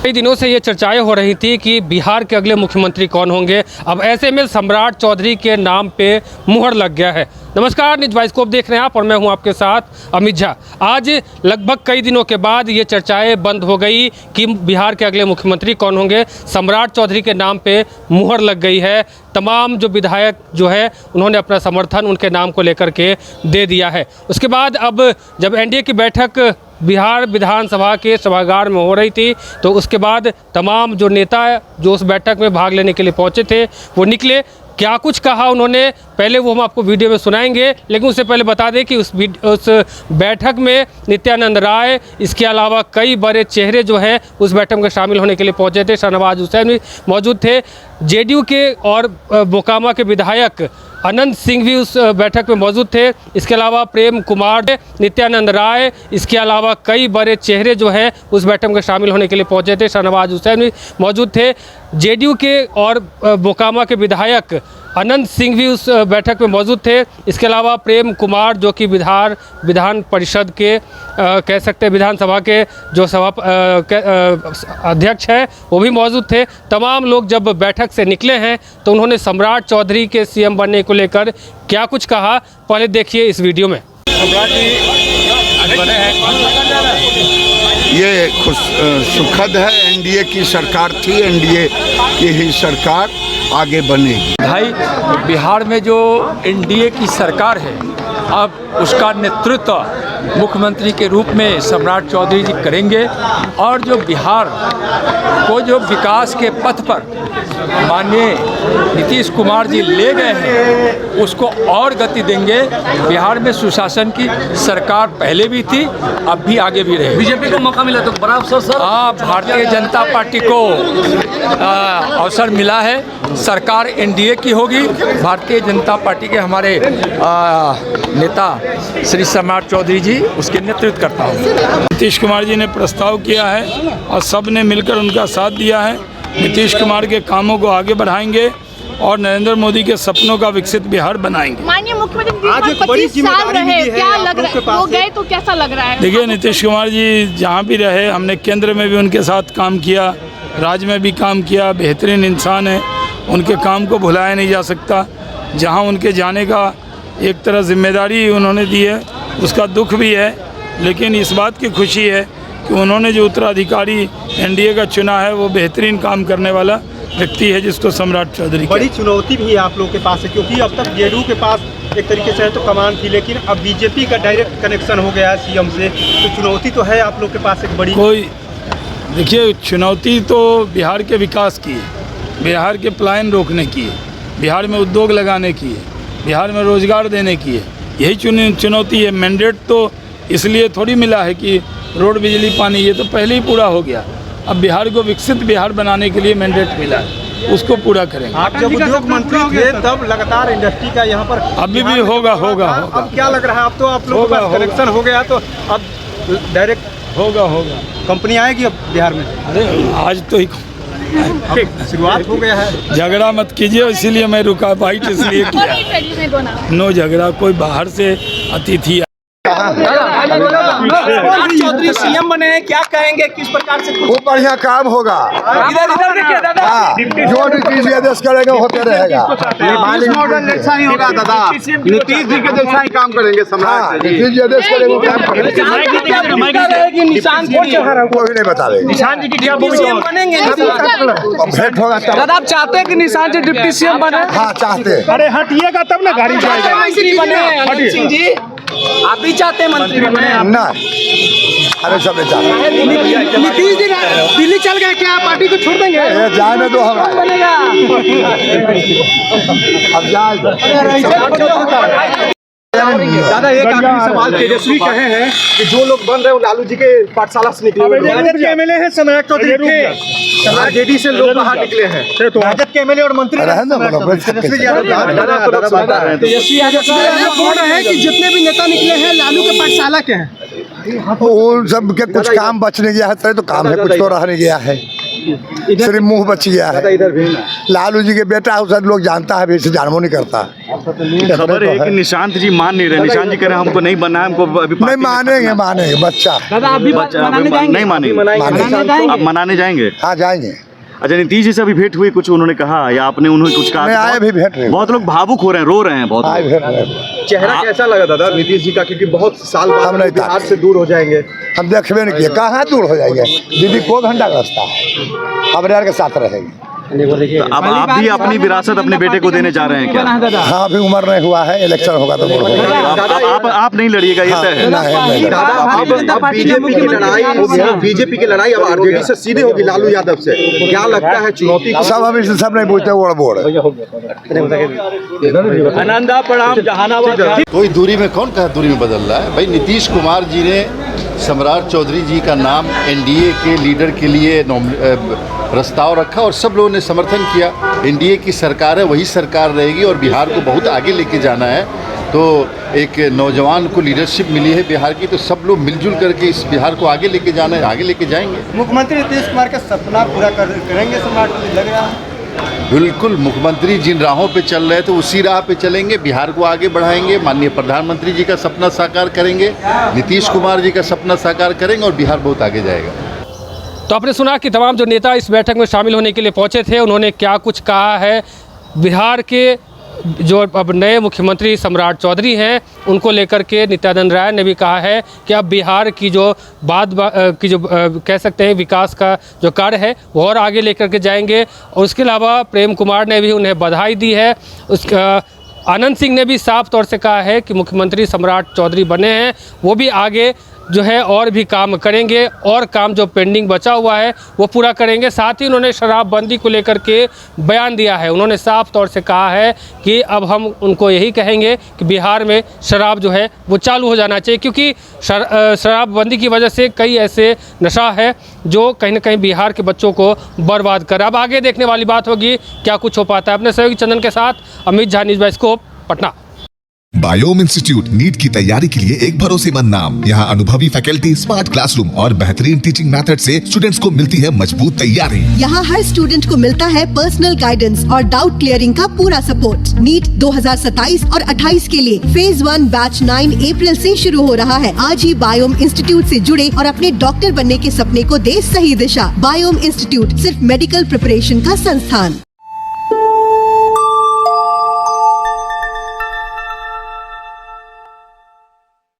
कई दिनों से ये चर्चाएं हो रही थी कि बिहार के अगले मुख्यमंत्री कौन होंगे। अब ऐसे में सम्राट चौधरी के नाम पे मुहर लग गया है। नमस्कार, न्यूज़ बाइस्कोप देख रहे हैं आप और मैं हूं आपके साथ अमित झा। आज लगभग कई दिनों के बाद ये चर्चाएं बंद हो गई कि बिहार के अगले मुख्यमंत्री कौन होंगे। सम्राट चौधरी के नाम पे मुहर लग गई है। तमाम जो विधायक जो है उन्होंने अपना समर्थन उनके नाम को लेकर के दे दिया है। उसके बाद अब जब एनडीए की बैठक बिहार विधानसभा के सभागार में हो रही थी तो उसके बाद तमाम जो नेता जो उस बैठक में भाग लेने के लिए पहुंचे थे वो निकले। क्या कुछ कहा उन्होंने, पहले वो हम आपको वीडियो में सुनाएंगे, लेकिन उससे पहले बता दें कि उस बैठक में नित्यानंद राय, इसके अलावा कई बड़े चेहरे जो हैं उस बैठक में शामिल होने के लिए पहुंचे थे। शाहनवाज हुसैन भी मौजूद थे। जेडीयू के और मोकामा के विधायक अनंत सिंह भी उस बैठक में मौजूद थे। इसके अलावा प्रेम कुमार, नित्यानंद राय, इसके अलावा कई बड़े चेहरे जो हैं उस बैठक में शामिल होने के लिए पहुंचे थे। शाहनवाज हुसैन भी मौजूद थे। जेडीयू के और मोकामा के विधायक अनंत सिंह भी उस बैठक में मौजूद थे। इसके अलावा प्रेम कुमार जो कि विधान परिषद के कह सकते हैं विधानसभा के जो अध्यक्ष हैं वो भी मौजूद थे। तमाम लोग जब बैठक से निकले हैं तो उन्होंने सम्राट चौधरी के सीएम बनने को लेकर क्या कुछ कहा, पहले देखिए इस वीडियो में। सम्राट जी बने हैं, ये सुखद है। एनडीए की सरकार थी, एनडीए की ही सरकार आगे बनेगी। भाई बिहार में जो एनडीए की सरकार है अब उसका नेतृत्व मुख्यमंत्री के रूप में सम्राट चौधरी जी करेंगे और जो बिहार को जो विकास के पथ पर माननीय नीतीश कुमार जी ले गए हैं उसको और गति देंगे। बिहार में सुशासन की सरकार पहले भी थी, अब भी आगे भी रहेगी। बीजेपी को मौका मिला तो बड़ा अवसर सर। भारतीय जनता पार्टी को अवसर मिला है। सरकार एनडीए की होगी। भारतीय जनता पार्टी के हमारे नेता श्री सम्राट चौधरी जी उसके नेतृत्व करता हूँ। नीतीश कुमार जी ने प्रस्ताव किया है और सब ने मिलकर उनका साथ दिया है। नीतीश कुमार के कामों को आगे बढ़ाएंगे और नरेंद्र मोदी के सपनों का विकसित बिहार बनाएंगे। माननीय मुख्यमंत्री आज 25 साल रहे, क्या लग रहा है वो गए तो कैसा लग रहा है? देखिए, नीतीश कुमार जी जहाँ भी रहे, हमने केंद्र में भी उनके साथ काम किया, राज्य में भी काम किया। बेहतरीन इंसान है, उनके काम को भुलाया नहीं जा सकता। जहाँ उनके जाने का एक तरह जिम्मेदारी उन्होंने दी है उसका दुख भी है, लेकिन इस बात की खुशी है कि उन्होंने जो उत्तराधिकारी एनडीए का चुना है वो बेहतरीन काम करने वाला व्यक्ति है जिसको सम्राट चौधरी। बड़ी चुनौती भी आप लोगों के पास है क्योंकि अब तक जेडीयू के पास एक तरीके से है तो कमान थी, लेकिन अब बीजेपी का डायरेक्ट कनेक्शन हो गया है सीएम से, तो चुनौती तो है आप लोग के पास एक बड़ी। देखिए, चुनौती तो बिहार के विकास की है, बिहार के पलायन रोकने की है, बिहार में उद्योग लगाने की है, बिहार में रोजगार देने की है। यही चुनौती है। मैंडेट तो इसलिए थोड़ी मिला है कि रोड, बिजली, पानी ये तो पहले ही पूरा हो गया। अब बिहार को विकसित बिहार बनाने के लिए मैंडेट मिला है, उसको पूरा करेंगे। आप जब उद्योग मंत्री थे तब लगातार इंडस्ट्री का यहाँ पर अभी भी होगा। अब क्या लग रहा है, अब तो आप लोगों का कनेक्शन हो गया तो अब डायरेक्ट होगा कंपनी आएगी अब बिहार में? अरे आज तो ही शुरुआत हो गया है। झगड़ा मत कीजिए, इसीलिए मैं रुका, बाइट इसलिए किया। नो झगड़ा, कोई बाहर से अतिथि। चौधरी सीएम बने हैं, क्या कहेंगे, किस प्रकार से? वो बढ़िया काम होगा। इधर देखिए दादा, जो नीतीश आदेश करेगा होते रहेगा। मॉडल जैसा ही होगा दादा, नीतीश जी के जैसा ही काम करेंगे। नीतीश जी आदेश करेगा काम रहेगी। निशान कोई नहीं बता रहे। निशान जी डिप्टी सीएम बनेंगे। भेंट होगा दादा, आप चाहते हैं कि निशान जी डिप्टी सीएम बने? हाँ, चाहते हैं। अरे हटिएगा तब ना गाड़ी जाएगा। मंत्री बने अनंत सिंह जी, आप भी चाहते हैं मंत्री बने? ना, अरे सब नहीं चाहते। नीतीश जी दिल्ली चल गए, क्या पार्टी को छोड़ देंगे? जाने दो, हम बनेगा अब जाए। दादा, एक आखिरी सवाल। तेजस्वी कहे हैं कि जो लोग बन रहे हैं लालू जी के पाठशाला से निकले हैं। एमएलए हैं सम्राट चौधरी के, जेडी से लोग बाहर निकले हैं, राजद के एमएलए और मंत्री तेजस्वी बोल रहे हैं कि जितने भी नेता निकले हैं लालू के पाठशाला के हैं। उन सब के कुछ काम बचने गया है, तो काम है, कुछ तो रहने गया है। सिर्फ मुंह बच गया है। लालू जी के बेटा उसे लोग जानता है, इसे जानबो नहीं करता। खबर है कि निशांत जी मान नहीं रहे, निशांत जी कह रहे हैं हमको नहीं बनना है, हमको अभी नहीं मानेंगे बच्चा नहीं मानेंगे। आप मनाने जाएंगे? हाँ जाएंगे। अच्छा, नीतीश जी से अभी भेंट हुई, कुछ उन्होंने कहा या आपने उन्होंने कुछ कहा? मैं आए भी भेंट रहे, बहुत लोग भावुक हो रहे हैं, रो रहे हैं बहुत लोग। चेहरा कैसा लगा दादा नीतीश जी का, क्योंकि बहुत साल बाद हम नहीं बिहार से दूर हो जाएंगे? हम देखबे नहीं किए, कहाँ दूर हो जाएंगे दीदी, 2 घंटा का रास्ता है, अब यार के साथ रहेंगे। तो अब आप भी अपनी विरासत अपने बेटे को देने जा रहे हैं क्या? हाँ अभी उम्र नहीं हुआ है, इलेक्शन होगा तो आप नहीं लड़िएगा, ये तय है? बीजेपी की लड़ाई अब आरजेडी से सीधे होगी, लालू यादव से। क्या लगता है चुनौती? सब अभी सब नहीं पूछते, ओढ़ बोड़। आनंदा प्रणाम जहानाबाद। कोई दूरी में कौन कहा दूरी में बदल रहा है भाई? नीतीश कुमार जी ने सम्राट चौधरी जी का नाम एनडीए के लीडर के लिए प्रस्ताव रखा और सब लोगों ने समर्थन किया। एनडीए की सरकार है, वही सरकार रहेगी और बिहार को बहुत आगे लेके जाना है। तो एक नौजवान को लीडरशिप मिली है बिहार की, तो सब लोग मिलजुल करके इस बिहार को आगे लेके जाना है, आगे लेके जाएंगे। मुख्यमंत्री नीतीश कुमार का सपना पूरा करेंगे सम्राट, लग रहा है? बिल्कुल, मुख्यमंत्री जिन राहों पे चल रहे थे उसी राह पे चलेंगे, बिहार को आगे बढ़ाएंगे। माननीय प्रधानमंत्री जी का सपना साकार करेंगे, नीतीश कुमार जी का सपना साकार करेंगे और बिहार बहुत आगे जाएगा। तो आपने सुना कि तमाम जो नेता इस बैठक में शामिल होने के लिए पहुंचे थे, उन्होंने क्या कुछ कहा है। बिहार के जो अब नए मुख्यमंत्री सम्राट चौधरी हैं, उनको लेकर के नित्यानंद राय ने भी कहा है कि अब बिहार की जो कह सकते हैं विकास का जो कार्य है वो और आगे लेकर के जाएंगे। और उसके अलावा प्रेम कुमार ने भी उन्हें बधाई दी है। आनंद सिंह ने भी साफ तौर से कहा है कि मुख्यमंत्री सम्राट चौधरी बने हैं, वो भी आगे जो है और भी काम करेंगे और काम जो पेंडिंग बचा हुआ है वो पूरा करेंगे। साथ ही उन्होंने शराबबंदी को लेकर के बयान दिया है। उन्होंने साफ तौर से कहा है कि अब हम उनको यही कहेंगे कि बिहार में शराब जो है वो चालू हो जाना चाहिए, क्योंकि शराबबंदी की वजह से कई ऐसे नशा है जो कहीं ना कहीं बिहार के बच्चों को बर्बाद कर। अब आगे देखने वाली बात होगी क्या कुछ हो पाता है। अपने सहयोगी चंदन के साथ Amit Jha, news bioscope, Patna. Biome institute NEET की तैयारी के लिए एक भरोसेमंद नाम। यहाँ अनुभवी फैकल्टी, स्मार्ट क्लासरूम और बेहतरीन टीचिंग मेथड से स्टूडेंट्स को मिलती है मजबूत तैयारी। यहाँ हर स्टूडेंट को मिलता है पर्सनल गाइडेंस और डाउट क्लियरिंग का पूरा सपोर्ट। नीट 2027 और 28 के लिए फेज 1 बैच 9 अप्रैल से शुरू हो रहा है। आज ही बायोम इंस्टीट्यूट से जुड़े और अपने डॉक्टर बनने के सपने को दे सही दिशा। बायोम इंस्टीट्यूट सिर्फ मेडिकल प्रिपरेशन का संस्थान।